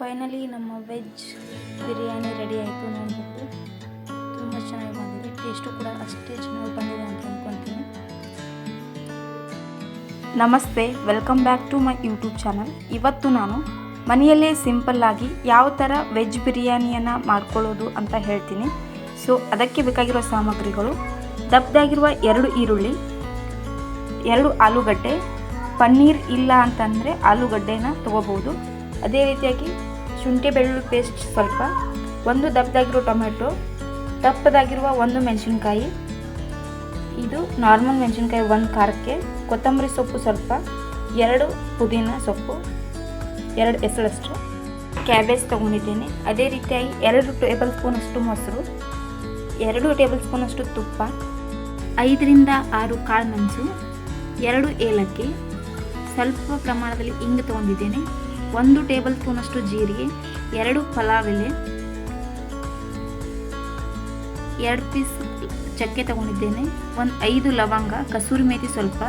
Finally ನಮ್ಮ veg biryani ready ಆಯಿತು. ನೋಡಬಹುದು ತುಂಬ ಚೆನ್ನಾಗಿ ಬಂದಿದೆ. ಟೇಸ್ಟು ಕೂಡ ಅಷ್ಟೇ ಚೆನ್ನಾಗಿ ಬಂದಿದೆ ಅಂತ ಅಂದ್ಕೊತೀನಿ. ನಮಸ್ತೆ, welcome back to my YouTube channel. ಇವತ್ತು ನಾನು ಮನೆಯಲ್ಲೇ ಸಿಂಪಲ್ಲಾಗಿ ಯಾವ ಥರ ವೆಜ್ ಬಿರಿಯಾನಿಯನ್ನು ಮಾಡ್ಕೊಳ್ಳೋದು ಅಂತ ಹೇಳ್ತೀನಿ. ಸೊ ಅದಕ್ಕೆ ಬೇಕಾಗಿರೋ ಸಾಮಗ್ರಿಗಳು: ದಪ್ಪದಾಗಿರುವ 2 ಈರುಳ್ಳಿ, 2 ಆಲೂಗಡ್ಡೆ, ಪನ್ನೀರ್ ಇಲ್ಲ ಅಂತಂದರೆ ಆಲೂಗಡ್ಡೆನ ತೊಗೋಬೋದು. ಅದೇ ರೀತಿಯಾಗಿ ಶುಂಠಿ ಬೆಳ್ಳುಳ್ಳಿ ಪೇಸ್ಟ್ ಸ್ವಲ್ಪ, 1 ದಪ್ಪದಾಗಿರೋ ಟೊಮೆಟೊ, ದಪ್ಪದಾಗಿರುವ 1 ಮೆಣಸಿನ್ಕಾಯಿ, ಇದು ನಾರ್ಮಲ್ ಮೆಣಸಿನ್ಕಾಯಿ 1 ಖಾರಕ್ಕೆ, ಕೊತ್ತಂಬರಿ ಸೊಪ್ಪು ಸ್ವಲ್ಪ, 2 ಪುದೀನ ಸೊಪ್ಪು, 2 ಎಸಳಷ್ಟು, ಕ್ಯಾಬೇಜ್ ತೊಗೊಂಡಿದ್ದೇನೆ. ಅದೇ ರೀತಿಯಾಗಿ 2 ಟೇಬಲ್ ಸ್ಪೂನಷ್ಟು ಮೊಸರು, 2 ಟೇಬಲ್ ಸ್ಪೂನಷ್ಟು ತುಪ್ಪ, 5 ರಿಂದ 6 ಕಾಳು ಮೆಣಸು, 2 ಏಲಕ್ಕಿ, ಸ್ವಲ್ಪ ಪ್ರಮಾಣದಲ್ಲಿ ಇಂಗು ತೊಗೊಂಡಿದ್ದೇನೆ, 1 ಟೇಬಲ್ ಸ್ಪೂನಷ್ಟು ಜೀರಿಗೆ, 2 ಪಲಾವ್ ಎಲೆ, 2 ಪೀಸ್ ಚಕ್ಕೆ ತೊಗೊಂಡಿದ್ದೇನೆ, 5 ಲವಂಗ, ಕಸೂರಿ ಮೇಥಿ ಸ್ವಲ್ಪ,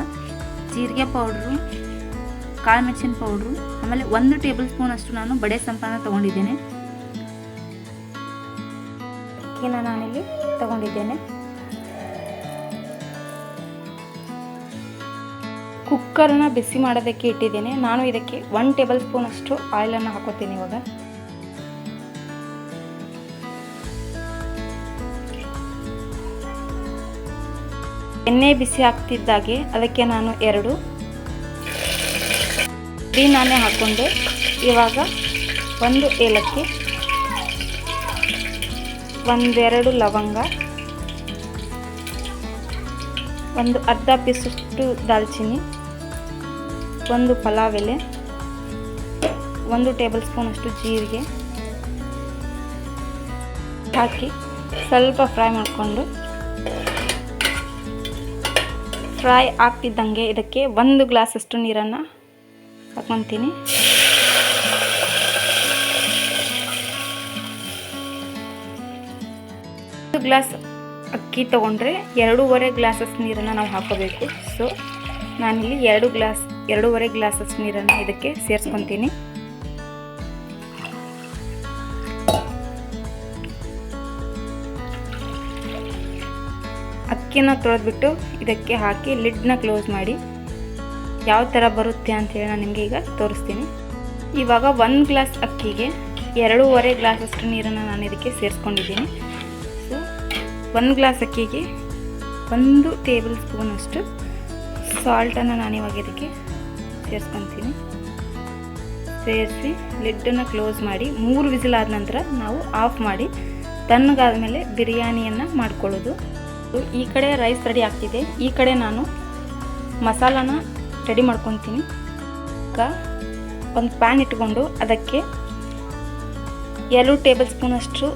ಜೀರಿಗೆ ಪೌಡ್ರು, ಕಾಳು ಮೆಣಸಿನ ಪೌಡ್ರು, ಆಮೇಲೆ 1 ಟೇಬಲ್ ಸ್ಪೂನಷ್ಟು ನಾನು ಬಡೆ ಸಂಪನ್ನ ತೊಗೊಂಡಿದ್ದೇನೆ. ಅಕ್ಕಿನ ನಾನಿಲ್ಲಿ ತೊಗೊಂಡಿದ್ದೇನೆ. ಕುಕ್ಕರನ್ನು ಬಿಸಿ ಮಾಡೋದಕ್ಕೆ ಇಟ್ಟಿದ್ದೇನೆ. ನಾನು ಇದಕ್ಕೆ 1 ಟೇಬಲ್ ಸ್ಪೂನಷ್ಟು ಆಯಿಲನ್ನು ಹಾಕೋತೀನಿ. ಇವಾಗ ಎಣ್ಣೆ ಬಿಸಿ ಆಗ್ತಿದ್ದಾಗೆ ಅದಕ್ಕೆ ನಾನು 2 ನಾನೇ ಹಾಕ್ಕೊಂಡೆ. ಇವಾಗ 1 ಏಲಕ್ಕಿ, 2 ಲವಂಗ, 1 ಅರ್ಧ ಪೀಸಷ್ಟು ದಾಲ್ಚಿನ್ನಿ, 1 ಪಲಾವ್ ಎಲೆ, 1 ಟೇಬಲ್ ಸ್ಪೂನಷ್ಟು ಜೀರಿಗೆ ಹಾಕಿ ಸ್ವಲ್ಪ ಫ್ರೈ ಮಾಡಿಕೊಂಡು, ಫ್ರೈ ಆಗ್ತಿದ್ದಂಗೆ ಇದಕ್ಕೆ 1 ಗ್ಲಾಸಷ್ಟು ನೀರನ್ನು ಹಾಕ್ಕೊತೀನಿ. ಗ್ಲಾಸ್ ಅಕ್ಕಿ ತೊಗೊಂಡ್ರೆ 2.5 ಗ್ಲಾಸಸ್ ನೀರನ್ನು ನಾವು ಹಾಕೋಬೇಕು. ಸೊ ನಾನಿಲ್ಲಿ 2.5 ಗ್ಲಾಸಸ್ ನೀರನ್ನು ಇದಕ್ಕೆ ಸೇರಿಸ್ಕೊತೀನಿ. ಅಕ್ಕಿನ ತೊಳೆದ್ಬಿಟ್ಟು ಇದಕ್ಕೆ ಹಾಕಿ ಲಿಡ್ನ ಕ್ಲೋಸ್ ಮಾಡಿ ಯಾವ ಥರ ಬರುತ್ತೆ ಅಂತೇಳಿ ನಾನು ನಿಮಗೆ ಈಗ ತೋರಿಸ್ತೀನಿ. ಇವಾಗ 1 ಗ್ಲಾಸ್ ಅಕ್ಕಿಗೆ 2.5 ಗ್ಲಾಸಷ್ಟು ನೀರನ್ನು ನಾನು ಇದಕ್ಕೆ ಸೇರಿಸ್ಕೊಂಡಿದ್ದೀನಿ. ಸೊ 1 ಗ್ಲಾಸ್ ಅಕ್ಕಿಗೆ 1 ಟೇಬಲ್ ಸ್ಪೂನಷ್ಟು ಸಾಲ್ಟನ್ನು ನಾನಿವಾಗ ಇದಕ್ಕೆ ಸೇರಿಸ್ಕೊತೀನಿ. ಸೇರಿಸಿ ಲಿಡ್ಡನ್ನು ಕ್ಲೋಸ್ ಮಾಡಿ 3 ವಿಸಿಲ್ ಆದ ನಂತರ ನಾವು ಆಫ್ ಮಾಡಿ ತಣ್ಣಗಾದ ಮೇಲೆ ಬಿರಿಯಾನಿಯನ್ನು ಮಾಡ್ಕೊಳ್ಳೋದು. ಈ ಕಡೆ ರೈಸ್ ರೆಡಿ ಆಗ್ತಿದೆ, ಈ ಕಡೆ ನಾನು ಮಸಾಲಾನ ರೆಡಿ ಮಾಡ್ಕೊತೀನಿ. ಈಗ ಒಂದು ಪ್ಯಾನ್ ಇಟ್ಕೊಂಡು ಅದಕ್ಕೆ 2 ಟೇಬಲ್ ಸ್ಪೂನಷ್ಟು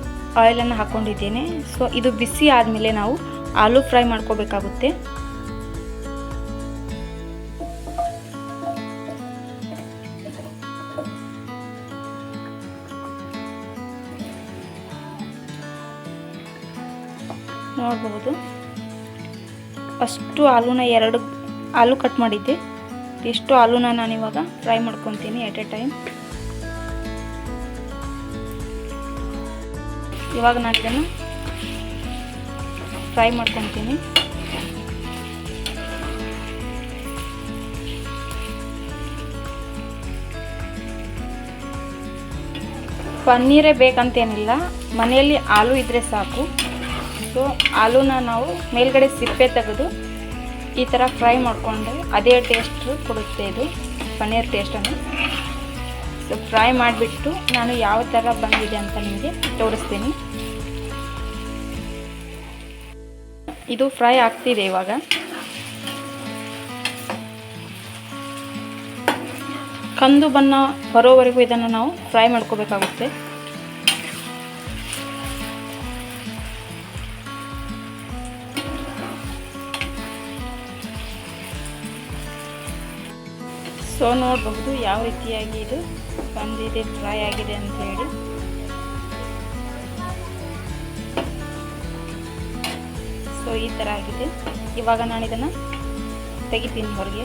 ಆಯಿಲನ್ನು ಹಾಕ್ಕೊಂಡಿದ್ದೇನೆ. ಸೊ ಇದು ಬಿಸಿ ಆದಮೇಲೆ ನಾವು ಆಲೂ ಫ್ರೈ ಮಾಡ್ಕೋಬೇಕಾಗುತ್ತೆ. ನೋಡಬಹುದು ಅಷ್ಟು ಆಲೂನ 2 ಆಲೂ ಕಟ್ ಮಾಡಿದ್ದೆ. ಎಷ್ಟು ಆಲೂನ ನಾನಿವಾಗ ಫ್ರೈ ಮಾಡ್ಕೊತೀನಿ ಎಟ್ ಎ ಟೈಮ್. ಇವಾಗ ನಾನು ಇದನ್ನು ಫ್ರೈ ಮಾಡ್ಕೊತೀನಿ. ಪನ್ನೀರೇ ಬೇಕಂತೇನಿಲ್ಲ, ಮನೆಯಲ್ಲಿ ಆಲೂ ಇದ್ದರೆ ಸಾಕು. ಸೊ ಆಲೂನ ನಾವು ಮೇಲ್ಗಡೆ ಸಿಪ್ಪೆ ತೆಗೆದು ಈ ಥರ ಫ್ರೈ ಮಾಡಿಕೊಂಡ್ರೆ ಅದೇ ಟೇಸ್ಟ್ ಕೊಡುತ್ತೆ ಇದು ಪನ್ನೀರ್ ಟೇಸ್ಟನ್ನು. ಸೊ ಫ್ರೈ ಮಾಡಿಬಿಟ್ಟು ನಾನು ಯಾವ ಥರ ಬಂದಿದೆ ಅಂತ ನಿಮಗೆ ತೋರಿಸ್ತೀನಿ. ಇದು ಫ್ರೈ ಆಗ್ತಿದೆ. ಇವಾಗ ಕಂದು ಬಣ್ಣ ಬರೋವರೆಗೂ ಇದನ್ನು ನಾವು ಫ್ರೈ ಮಾಡ್ಕೋಬೇಕಾಗುತ್ತೆ. ಸೊ ನೋಡಬಹುದು ಯಾವ ರೀತಿಯಾಗಿ ಇದು ಬಂದಿದೆ, ಫ್ರೈ ಆಗಿದೆ ಅಂತ ಹೇಳಿ. ಸೊ ಈ ಥರ ಆಗಿದೆ. ಇವಾಗ ನಾನು ಇದನ್ನು ತೆಗಿತೀನಿ ಹೊರಗೆ.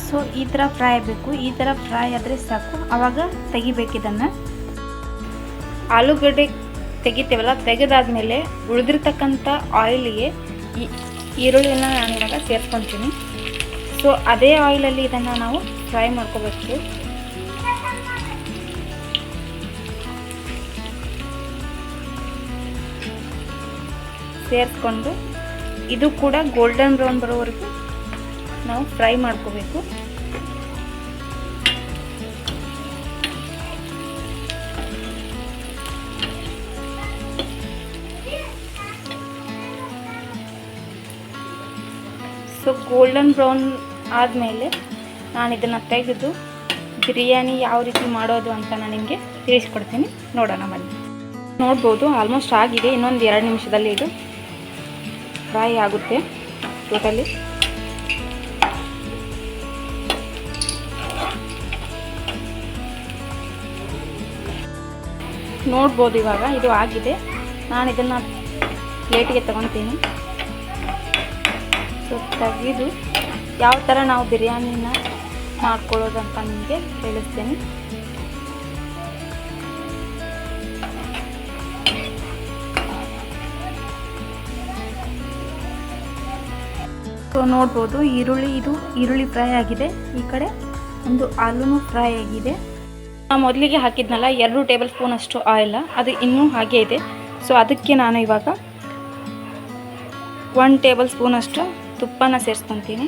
ಸೊ ಸೊ ಈ ಥರ ಫ್ರೈ ಆಗಬೇಕು. ಈ ಥರ ಫ್ರೈ ಆದರೆ ಸಾಕು, ಆವಾಗ ತೆಗಿಬೇಕು ಇದನ್ನು. ಆಲೂಗಡ್ಡೆ ತೆಗಿತೇವಲ್ಲ, ತೆಗೆದಾದ್ಮೇಲೆ ಉಳಿದಿರ್ತಕ್ಕಂಥ ಆಯಿಲಿಗೆ ಈ ಈರುಳ್ಳಿನ ನಾನು ಇವಾಗ ಸೇರಿಸ್ಕೊತೀನಿ. ಸೊ ಅದೇ ಆಯಿಲಲ್ಲಿ ಇದನ್ನು ನಾವು ಫ್ರೈ ಮಾಡ್ಕೋಬೇಕು. ಸೇರಿಸ್ಕೊಂಡು ಇದು ಕೂಡ ಗೋಲ್ಡನ್ ಬ್ರೌನ್ ಬರೋವರೆಗೂ ನಾವು ಫ್ರೈ ಮಾಡ್ಕೋಬೇಕು. ಸೊ ಗೋಲ್ಡನ್ ಬ್ರೌನ್ ಆದಮೇಲೆ ನಾನು ಇದನ್ನು ತೆಗೆದು ಬಿರಿಯಾನಿ ಯಾವ ರೀತಿ ಮಾಡೋದು ಅಂತ ನಾನು ನಿಮಗೆ ತಿಳಿಸ್ಕೊಡ್ತೀನಿ. ನೋಡೋಣ ಬನ್ನಿ. ನೋಡ್ಬೋದು ಆಲ್ಮೋಸ್ಟ್ ಆಗಿದೆ. ಇನ್ನೊಂದು 2 ನಿಮಿಷದಲ್ಲಿ ಇದು ಫ್ರೈ ಆಗುತ್ತೆ ಟೋಟಲಿ. ನೋಡ್ಬೋದು ಇವಾಗ ಇದು ಆಗಿದೆ. ನಾನು ಇದನ್ನು ಪ್ಲೇಟಿಗೆ ತಗೊತೀನಿ. ಸೊ ತೆಗೆದು ಯಾವ ಥರ ನಾವು ಬಿರಿಯಾನಿನ ಮಾಡ್ಕೊಳ್ಳೋದು ಅಂತ ನಿಮಗೆ ತಿಳಿಸ್ತೇನೆ. ಸೊ ನೋಡ್ಬೋದು ಈರುಳ್ಳಿ ಫ್ರೈ ಆಗಿದೆ. ಈ ಕಡೆ ಒಂದು ಆಲೂನು ಫ್ರೈ ಆಗಿದೆ. ನಾನು ಮೊದಲಿಗೆ ಹಾಕಿದ್ನಲ್ಲ 2 ಟೇಬಲ್ ಸ್ಪೂನ್ ಅಷ್ಟು ಆಯಿಲ್, ಅದು ಇನ್ನೂ ಹಾಗೆ ಇದೆ. ಸೊ ಅದಕ್ಕೆ ನಾನು ಇವಾಗ 1 ಟೇಬಲ್ ಸ್ಪೂನ್ ಅಷ್ಟು ತುಪ್ಪನ ಸೇರಿಸ್ಕೊತೀನಿ.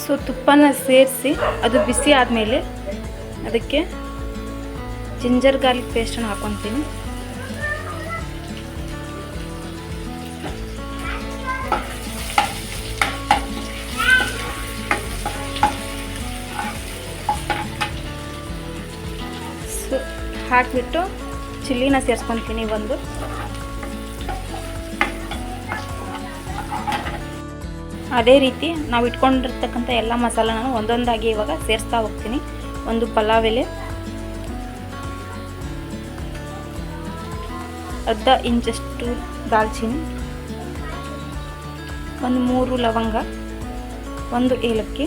ಸೊ ತುಪ್ಪನ ಸೇರಿಸಿ ಅದು ಬಿಸಿ ಆದಮೇಲೆ ಅದಕ್ಕೆ ಜಿಂಜರ್ ಗಾರ್ಲಿಕ್ ಪೇಸ್ಟನ್ನು ಹಾಕ್ಕೊತೀನಿ. ಸೊ ಹಾಕಿಬಿಟ್ಟು ಚಿಲ್ಲಿನ ಸೇರಿಸ್ಕೊತೀನಿ ಒಂದು. ಅದೇ ರೀತಿ ನಾವು ಇಟ್ಕೊಂಡಿರ್ತಕ್ಕಂಥ ಎಲ್ಲ ಮಸಾಲನ ಒಂದೊಂದಾಗಿ ಇವಾಗ ಸೇರಿಸ್ತಾ ಹೋಗ್ತೀನಿ. ಒಂದು ಪಲಾವ್ ಎಲೆ, ಅರ್ಧ ಇಂಚಷ್ಟು ದಾಲ್ಚಿನ್ನಿ, ಒಂದು 3 ಲವಂಗ, 1 ಏಲಕ್ಕಿ,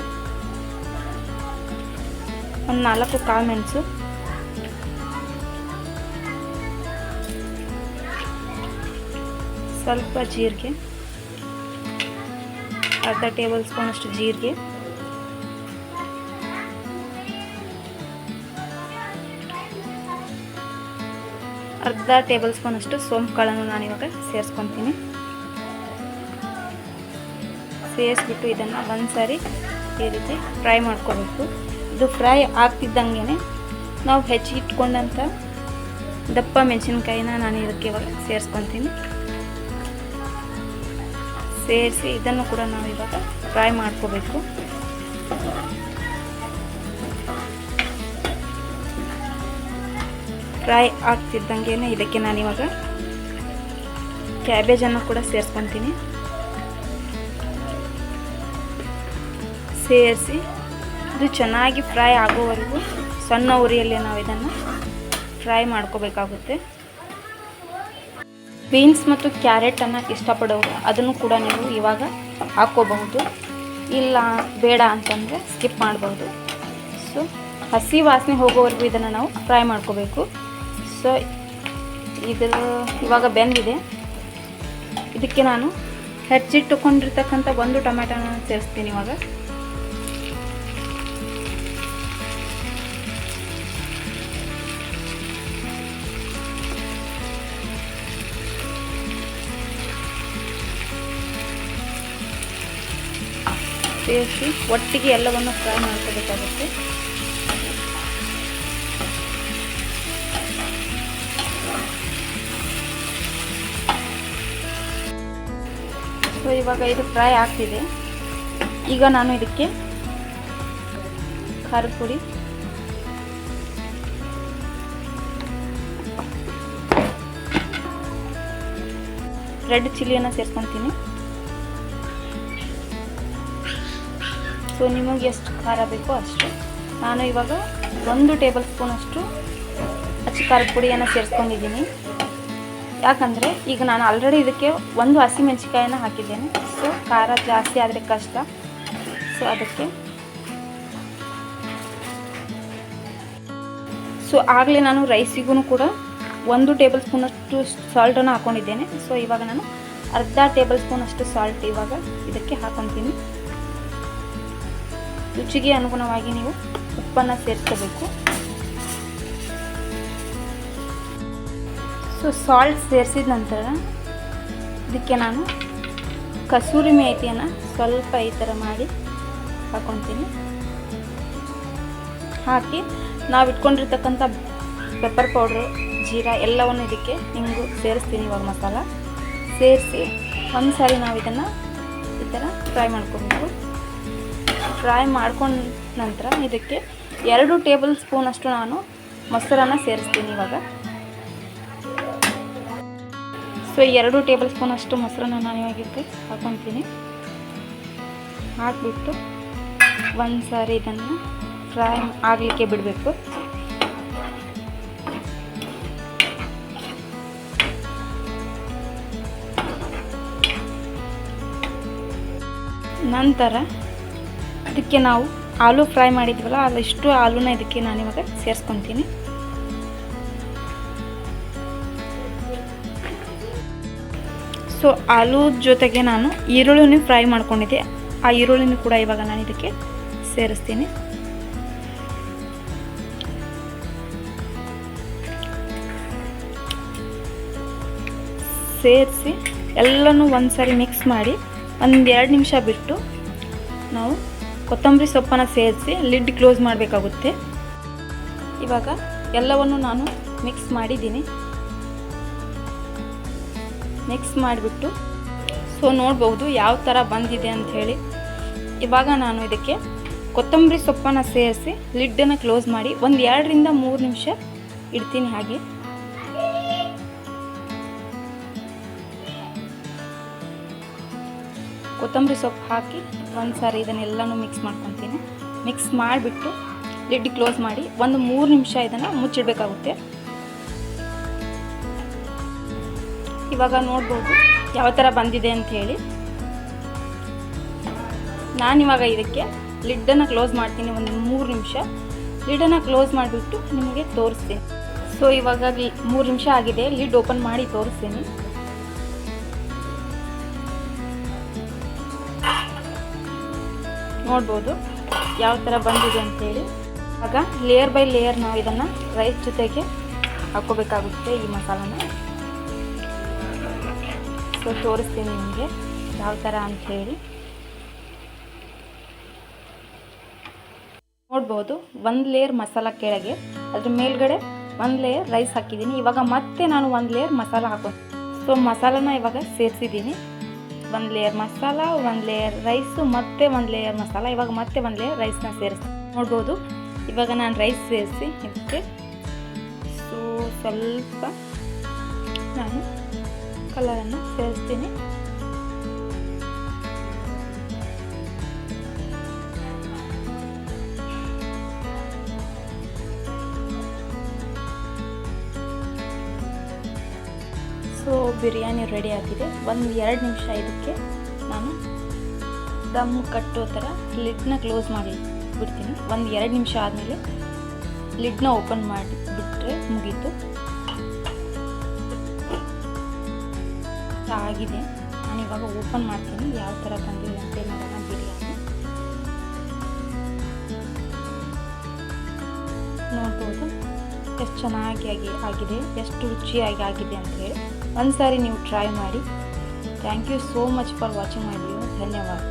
ಒಂದು 4 ಕಾಳುಮೆಣಸು, ಸ್ವಲ್ಪ ಜೀರಿಗೆ, ಅರ್ಧ ಟೇಬಲ್ ಸ್ಪೂನ್ ಅಷ್ಟು ಜೀರಿಗೆ, ಅರ್ಧ ಟೇಬಲ್ ಸ್ಪೂನ್ ಅಷ್ಟು ಸೋಂಪು ಕಾಳನ್ನು ನಾನಿವಾಗ ಸೇರಿಸ್ಕೊತೀನಿ. ಸೇರಿಸ್ಬಿಟ್ಟು ಇದನ್ನು ಒಂದ್ಸಾರಿ ಈ ರೀತಿ ಫ್ರೈ ಮಾಡ್ಕೋಬೇಕು. ಇದು ಫ್ರೈ ಆಗ್ತಿದ್ದಂಗೆ ನಾವು ಹೆಚ್ಚಿಟ್ಕೊಂಡಂಥ ದಪ್ಪ ಮೆಣಸಿನ್ಕಾಯಿನ ನಾನು ಇದಕ್ಕೆ ಇವಾಗ ಸೇರಿಸ್ಕೊತೀನಿ. ಸೇರಿಸಿ ಇದನ್ನು ಕೂಡ ನಾವು ಇವಾಗ ಫ್ರೈ ಮಾಡ್ಕೋಬೇಕು. ಫ್ರೈ ಆಗ್ತಿದ್ದಂಗೆ ಇದಕ್ಕೆ ನಾನಿವಾಗ ಕ್ಯಾಬೇಜನ್ನು ಕೂಡ ಸೇರಿಸ್ಕೊತೀನಿ. ಸೇರಿಸಿ ಇದು ಚೆನ್ನಾಗಿ ಫ್ರೈ ಆಗೋವರೆಗೂ ಸಣ್ಣ ಉರಿಯಲ್ಲಿ ನಾವು ಇದನ್ನು ಫ್ರೈ ಮಾಡ್ಕೋಬೇಕಾಗುತ್ತೆ. ಬೀನ್ಸ್ ಮತ್ತು ಕ್ಯಾರೆಟನ್ನು ಇಷ್ಟಪಡೋರು ಅದನ್ನು ಕೂಡ ನೀವು ಇವಾಗ ಹಾಕ್ಕೋಬಹುದು, ಇಲ್ಲ ಬೇಡ ಅಂತಂದರೆ ಸ್ಕಿಪ್ ಮಾಡಬಹುದು. ಸೊ ಹಸಿ ವಾಸನೆ ಹೋಗೋವರೆಗೂ ಇದನ್ನು ನಾವು ಫ್ರೈ ಮಾಡ್ಕೋಬೇಕು. ಸೊ ಇದು ಇವಾಗ ಬೆಂದಿದೆ. ಇದಕ್ಕೆ ನಾನು ಹೆಚ್ಚಿಟ್ಟುಕೊಂಡಿರ್ತಕ್ಕಂಥ 1 ಟೊಮೆಟೊನ ಸೇರಿಸ್ತೀನಿ ಇವಾಗ. ಸೇರಿಸಿ ಒಟ್ಟಿಗೆ ಎಲ್ಲವನ್ನು ಫ್ರೈ ಮಾಡ್ಕೋಬೇಕಾಗುತ್ತೆ. ಸೊ ಇವಾಗ ಇದು ಫ್ರೈ ಆಗ್ತಿದೆ. ಈಗ ನಾನು ಇದಕ್ಕೆ ಖಾರದ ಪುಡಿ, ರೆಡ್ ಚಿಲ್ಲಿಯನ್ನು ಸೇರಿಸ್ಕೊತೀನಿ. ಸೊ ನಿಮಗೆ ಎಷ್ಟು ಖಾರ ಬೇಕೋ ಅಷ್ಟು. ನಾನು ಇವಾಗ 1 ಟೇಬಲ್ ಸ್ಪೂನ್ ಅಷ್ಟು ಅಚ್ಚ ಖಾರದ ಪುಡಿಯನ್ನು ಸೇರಿಸ್ಕೊಂಡಿದ್ದೀನಿ. ಯಾಕಂದರೆ ಈಗ ನಾನು ಆಲ್ರೆಡಿ ಇದಕ್ಕೆ ಒಂದು ಹಸಿಮೆಣಸಿಕಾಯನ್ನು ಹಾಕಿದ್ದೇನೆ. ಸೊ ಖಾರ ಜಾಸ್ತಿ ಆದರೆ ಕಷ್ಟ. ಸೊ ಅದಕ್ಕೆ ಆಗಲೇ ನಾನು ರೈಸಿಗೂ ಕೂಡ 1 ಟೇಬಲ್ ಸ್ಪೂನಷ್ಟು ಸಾಲ್ಟನ್ನು ಹಾಕ್ಕೊಂಡಿದ್ದೇನೆ. ಸೊ ಇವಾಗ ನಾನು ಅರ್ಧ ಟೇಬಲ್ ಸ್ಪೂನಷ್ಟು ಸಾಲ್ಟ್ ಇವಾಗ ಇದಕ್ಕೆ ಹಾಕ್ಕೊತೀನಿ. ರುಚಿಗೆ ಅನುಗುಣವಾಗಿ ನೀವು ಉಪ್ಪನ್ನು ಸೇರಿಸ್ಕೋಬೇಕು. ಸೊ ಸಾಲ್ಟ್ ಸೇರಿಸಿದ ನಂತರ ಇದಕ್ಕೆ ನಾನು ಕಸೂರಿ ಮೇಥಿಯನ್ನು ಸ್ವಲ್ಪ ಈ ಥರ ಮಾಡಿ ಹಾಕ್ಕೊತೀನಿ. ಹಾಕಿ ನಾವು ಇಟ್ಕೊಂಡಿರ್ತಕ್ಕಂಥ ಪೆಪ್ಪರ್ ಪೌಡ್ರು, ಜೀರಾ ಎಲ್ಲವನ್ನು ಇದಕ್ಕೆ ಹಿಂಗು ಸೇರಿಸ್ತೀನಿ. ಇವಾಗ ಮಸಾಲ ಸೇರಿಸಿ ಒಂದು ಸಾರಿ ನಾವು ಇದನ್ನು ಈ ಥರ ಫ್ರೈ ಮಾಡ್ಕೊಬೇಕು. ಫ್ರೈ ಮಾಡ್ಕೊಂಡ ನಂತರ ಇದಕ್ಕೆ 2 ಟೇಬಲ್ ಸ್ಪೂನಷ್ಟು ನಾನು ಮೊಸರನ್ನು ಸೇರಿಸ್ತೀನಿ ಇವಾಗ. ಸೊ 2 ಟೇಬಲ್ ಸ್ಪೂನಷ್ಟು ಮೊಸರನ್ನು ನಾನು ಇವಾಗ ಇದಕ್ಕೆ ಹಾಕ್ಕೊತೀನಿ. ಹಾಕಿಬಿಟ್ಟು ಒಂದು ಸಾರಿ ಇದನ್ನು ಫ್ರೈ ಆಗಲಿಕ್ಕೆ ಬಿಡಬೇಕು. ನಂತರ ಇದಕ್ಕೆ ನಾವು ಆಲೂ ಫ್ರೈ ಮಾಡಿದ್ವಲ್ಲ, ಅದಿಷ್ಟು ಆಲೂನ ಇದಕ್ಕೆ ನಾನಿವಾಗ ಸೇರಿಸ್ಕೊತೀನಿ. ಸೊ ಆಲೂ ಜೊತೆಗೆ ನಾನು ಈರುಳ್ಳಿನೂ ಫ್ರೈ ಮಾಡ್ಕೊಂಡಿದ್ದೆ. ಆ ಈರುಳ್ಳಿನೂ ಕೂಡ ಇವಾಗ ನಾನು ಇದಕ್ಕೆ ಸೇರಿಸ್ತೀನಿ. ಸೇರಿಸಿ ಎಲ್ಲನೂ ಒಂದು ಸಾರಿ ಮಿಕ್ಸ್ ಮಾಡಿ 1-2 ನಿಮಿಷ ಬಿಟ್ಟು ನಾವು ಕೊತ್ತಂಬರಿ ಸೊಪ್ಪನ್ನು ಸೇರಿಸಿ ಲಿಡ್ ಕ್ಲೋಸ್ ಮಾಡಬೇಕಾಗುತ್ತೆ. ಇವಾಗ ಎಲ್ಲವನ್ನು ನಾನು ಮಿಕ್ಸ್ ಮಾಡಿದ್ದೀನಿ. ಮಿಕ್ಸ್ ಮಾಡಿಬಿಟ್ಟು ಸೊ ನೋಡ್ಬೋದು ಯಾವ ಥರ ಬಂದಿದೆ ಅಂಥೇಳಿ. ಇವಾಗ ನಾನು ಇದಕ್ಕೆ ಕೊತ್ತಂಬರಿ ಸೊಪ್ಪನ್ನು ಸೇರಿಸಿ ಲಿಡ್ಡನ್ನು ಕ್ಲೋಸ್ ಮಾಡಿ 2-3 ನಿಮಿಷ ಇಡ್ತೀನಿ. ಹಾಗೆ ಕೊತ್ತಂಬರಿ ಸೊಪ್ಪು ಹಾಕಿ ಒಂದು ಸಾರಿ ಇದನ್ನೆಲ್ಲನೂ ಮಿಕ್ಸ್ ಮಾಡ್ಕೊತೀನಿ. ಮಿಕ್ಸ್ ಮಾಡಿಬಿಟ್ಟು ಲಿಡ್ ಕ್ಲೋಸ್ ಮಾಡಿ 3 ನಿಮಿಷ ಇದನ್ನು ಮುಚ್ಚಿಡಬೇಕಾಗುತ್ತೆ. ಇವಾಗ ನೋಡ್ಬೋದು ಯಾವ ಥರ ಬಂದಿದೆ ಅಂಥೇಳಿ. ನಾನಿವಾಗ ಇದಕ್ಕೆ ಲಿಡ್ಡನ್ನು ಕ್ಲೋಸ್ ಮಾಡ್ತೀನಿ 3 ನಿಮಿಷ. ಲಿಡ್ಡನ್ನು ಕ್ಲೋಸ್ ಮಾಡಿಬಿಟ್ಟು ನಿಮಗೆ ತೋರಿಸ್ತೀನಿ. ಸೊ ಇವಾಗ 3 ನಿಮಿಷ ಆಗಿದೆ. ಲಿಡ್ ಓಪನ್ ಮಾಡಿ ತೋರಿಸ್ತೀನಿ. ನೋಡ್ಬೋದು ಯಾವ ಥರ ಬಂದಿದೆ ಅಂಥೇಳಿ. ಆಗ ಲೇಯರ್ ಬೈ ಲೇಯರ್ ನಾವು ಇದನ್ನು ರೈಸ್ ಜೊತೆಗೆ ಹಾಕ್ಕೋಬೇಕಾಗುತ್ತೆ ಈ ಮಸಾಲನ. ಸೊ ತೋರಿಸ್ತೀನಿ ನಿಮಗೆ ಯಾವ ಥರ ಅಂಥೇಳಿ. ನೋಡ್ಬೋದು 1 ಲೇಯರ್ ಮಸಾಲ ಕೆಳಗೆ, ಅದ್ರ ಮೇಲ್ಗಡೆ 1 ಲೇಯರ್ ರೈಸ್ ಹಾಕಿದ್ದೀನಿ. ಇವಾಗ ಮತ್ತೆ ನಾನು 1 ಲೇಯರ್ ಮಸಾಲ ಹಾಕೋತೀನಿ. ಸೊ ಮಸಾಲನ ಇವಾಗ ಸೇರಿಸಿದ್ದೀನಿ. 1 ಲೇಯರ್ ಮಸಾಲ, 1 ಲೇಯರ್ ರೈಸು, ಮತ್ತೆ 1 ಲೇಯರ್ ಮಸಾಲ. ಇವಾಗ ಮತ್ತೆ 1 ಲೇಯರ್ ರೈಸ್ನ ಸೇರಿಸ್ತೀನಿ. ನೋಡ್ಬೋದು ಇವಾಗ ನಾನು ರೈಸ್ ಸೇರಿಸಿ ಇದಕ್ಕೆ ಸ್ವಲ್ಪ ನಾನು ಕಲರನ್ನು ಸೇರಿಸ್ತೀನಿ. ಸೊ ಬಿರಿಯಾನಿ ರೆಡಿ ಆಗಿದೆ. 1-2 ನಿಮಿಷ ಇದಕ್ಕೆ ನಾನು ದಮ್ ಕಟ್ಟೋ ಥರ ಲಿಡ್ನ ಕ್ಲೋಸ್ ಮಾಡಿ ಬಿಡ್ತೀನಿ. 1-2 ನಿಮಿಷ ಆದಮೇಲೆ ಲಿಡ್ನ ಓಪನ್ ಮಾಡಿ ಬಿಟ್ಟರೆ ಮುಗೀತು. ಆಗಿದೆ. ನಾನಿವಾಗ ಓಪನ್ ಮಾಡ್ತೀನಿ ಯಾವ ಥರ ಬಂದಿದೆ ಅಂತ ನೋಡೋಣ ಬಿರಿಯಾನಿ. ನೋಡ್ಬೋದು ಎಷ್ಟು ಚೆನ್ನಾಗಿ ಆಗಿದೆ, ಎಷ್ಟು ರುಚಿಯಾಗಿ ಆಗಿದೆ ಅಂತ ಹೇಳಿ. ಒಂದು ಸಾರಿ ನೀವು ಟ್ರೈ ಮಾಡಿ. Thank you so much for watching my video. ಧನ್ಯವಾದ.